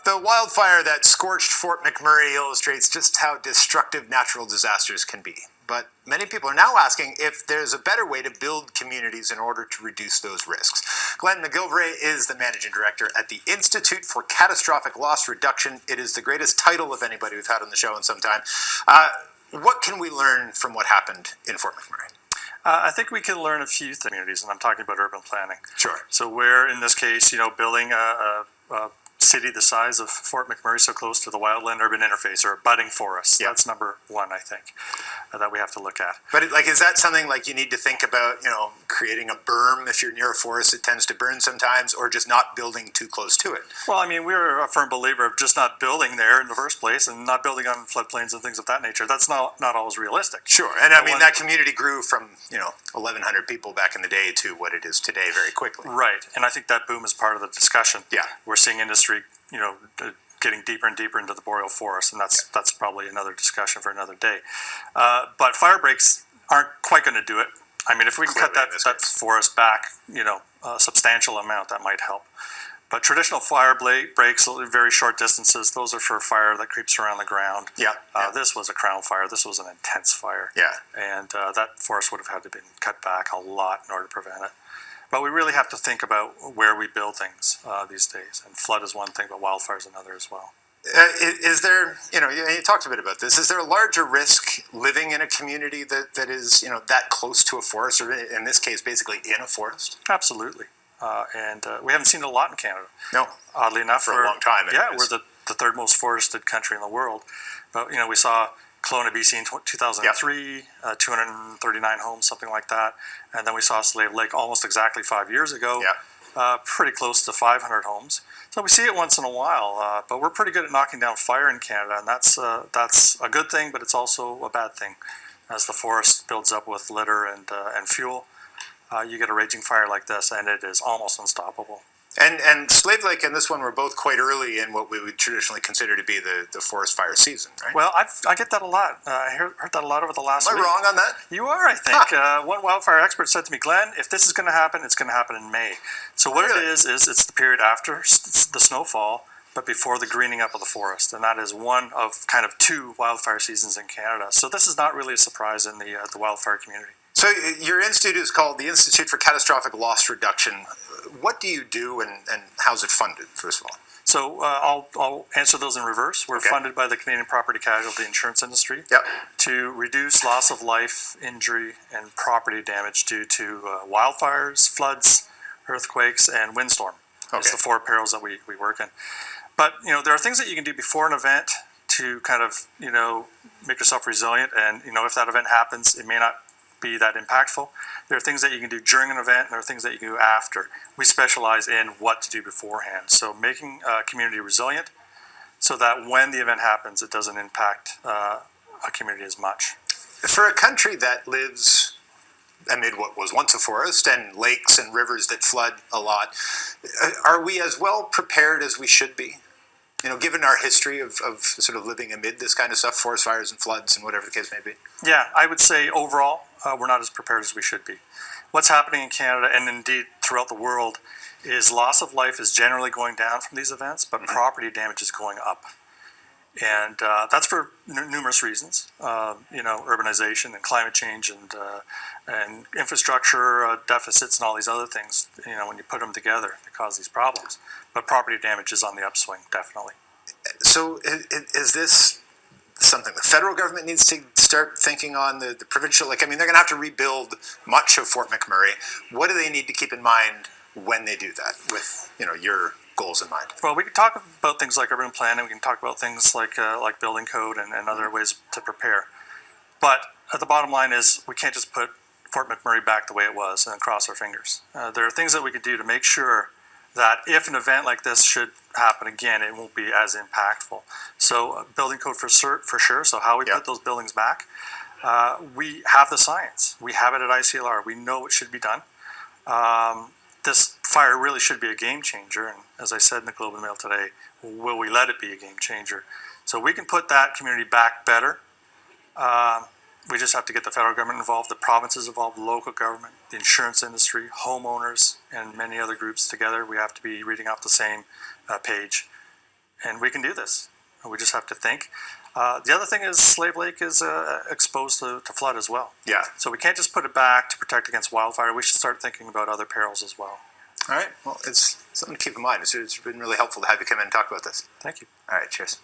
The wildfire that scorched Fort McMurray illustrates just how destructive natural disasters can be. But many people are now asking if there's a better way to build communities in order to reduce those risks. Glenn McGillivray is the managing director at the Institute for Catastrophic Loss Reduction. It is the greatest title of anybody we've had on the show in some time. What can we learn from what happened in Fort McMurray? I think we can learn a few communities, and I'm talking about urban planning. Sure. So we're, in this case, building a city the size of Fort McMurray, so close to the wildland urban interface, or a budding forest. Yeah. That's number one, I think, that we have to look at. But is that something like you need to think about, creating a berm if you're near a forest that tends to burn sometimes, or just not building too close to it? Well, we're a firm believer of just not building there in the first place, and not building on floodplains and things of that nature. That's not always realistic. Sure, and that community grew from 1,100 people back in the day to what it is today very quickly. Right, and I think that boom is part of the discussion. Yeah, we're seeing industry, getting deeper and deeper into the boreal forest, and that's probably another discussion for another day. But fire breaks aren't quite going to do it. If we can cut that forest back, a substantial amount, that might help. But traditional fire breaks, very short distances, those are for fire that creeps around the ground. Yeah. This was a crown fire. This was an intense fire. Yeah. And that forest would have had to be cut back a lot in order to prevent it. But we really have to think about where we build things these days. And flood is one thing, but wildfire is another as well. Is there, you talked a bit about this, is there a larger risk living in a community that is, that close to a forest, or in this case, basically in a forest? Absolutely. And we haven't seen it a lot in Canada. No. Oddly enough. For a long time. Yeah, we're the third most forested country in the world. But, we saw Kelowna, BC in 2003, yep. 239 homes, something like that. And then we saw Slave Lake almost exactly 5 years ago, yep. Pretty close to 500 homes. So we see it once in a while, but we're pretty good at knocking down fire in Canada, and that's a good thing, but it's also a bad thing. As the forest builds up with litter and fuel, you get a raging fire like this, and it is almost unstoppable. And Slave Lake and this one were both quite early in what we would traditionally consider to be the forest fire season, right? Well, I get that a lot. I heard that a lot over the last week. Am I wrong on that? You are, I think. One wildfire expert said to me, Glenn, if this is going to happen, it's going to happen in May. So what it is it's the period after the snowfall, but before the greening up of the forest. And that is one of kind of two wildfire seasons in Canada. So this is not really a surprise in the wildfire community. So your institute is called the Institute for Catastrophic Loss Reduction. What do you do, and how's it funded, first of all? So I'll answer those in reverse. We're funded by the Canadian property casualty insurance industry, yep. to reduce loss of life, injury, and property damage due to wildfires, floods, earthquakes, and windstorm. Okay. It's the four perils that we work in. But there are things that you can do before an event to kind of make yourself resilient, and if that event happens, it may not be that impactful. There are things that you can do during an event, and there are things that you can do after. We specialize in what to do beforehand. So making a community resilient so that when the event happens, it doesn't impact a community as much. For a country that lives amid what was once a forest and lakes and rivers that flood a lot, are we as well prepared as we should be? Given our history of sort of living amid this kind of stuff, forest fires and floods and whatever the case may be? Yeah, I would say overall, we're not as prepared as we should be. What's happening in Canada, and indeed throughout the world, is loss of life is generally going down from these events, but mm-hmm. property damage is going up. And that's for numerous reasons, urbanization and climate change and infrastructure deficits and all these other things. When you put them together, they cause these problems. But property damage is on the upswing, definitely. So is this something the federal government needs to start thinking on, the provincial? They're going to have to rebuild much of Fort McMurray. What do they need to keep in mind when they do that with, your goals in mind? Well, we can talk about things like urban planning. We can talk about things like building code and other ways to prepare. But the bottom line is we can't just put Fort McMurray back the way it was and cross our fingers. There are things that we could do to make sure that if an event like this should happen again, it won't be as impactful. So building code for sure. So how we put those buildings back. We have the science. We have it at ICLR. We know it should be done. This fire really should be a game changer. And as I said in the Globe and Mail today, will we let it be a game changer? So we can put that community back better. We just have to get the federal government involved, the provinces involved, the local government, the insurance industry, homeowners, and many other groups together. We have to be reading off the same page. And we can do this. We just have to think. The other thing is Slave Lake is exposed to flood as well. Yeah. So we can't just put it back to protect against wildfire. We should start thinking about other perils as well. All right. Well, it's something to keep in mind. It's been really helpful to have you come in and talk about this. Thank you. All right. Cheers.